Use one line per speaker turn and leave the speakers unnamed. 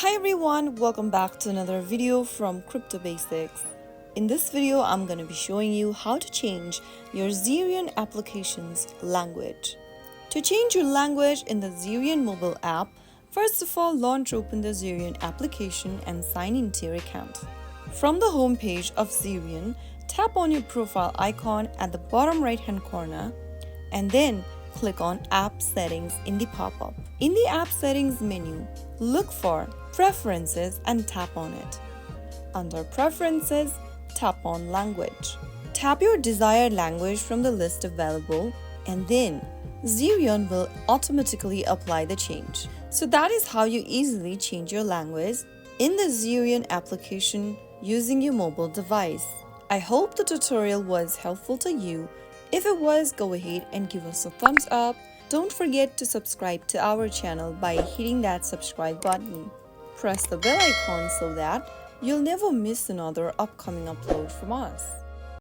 Hi everyone, welcome back to another video from Crypto Basics. In this video, I'm going to be showing you how to change your Zerion application's language. To change your language in the Zerion mobile app, first of all, launch open the Zerion application and sign into your account. From the home page of Zerion, tap on your profile icon at the bottom right hand corner and then click on App Settings in the pop-up. In the App Settings menu, look for Preferences and tap on it. Under Preferences, tap on Language. Tap your desired language from the list available and then Zerion will automatically apply the change. So that is how you easily change your language in the Zerion application using your mobile device. I hope the tutorial was helpful to you. If it was, go ahead and give us a thumbs up. Don't forget to subscribe to our channel by hitting that subscribe button. Press the bell icon so that you'll never miss another upcoming upload from us.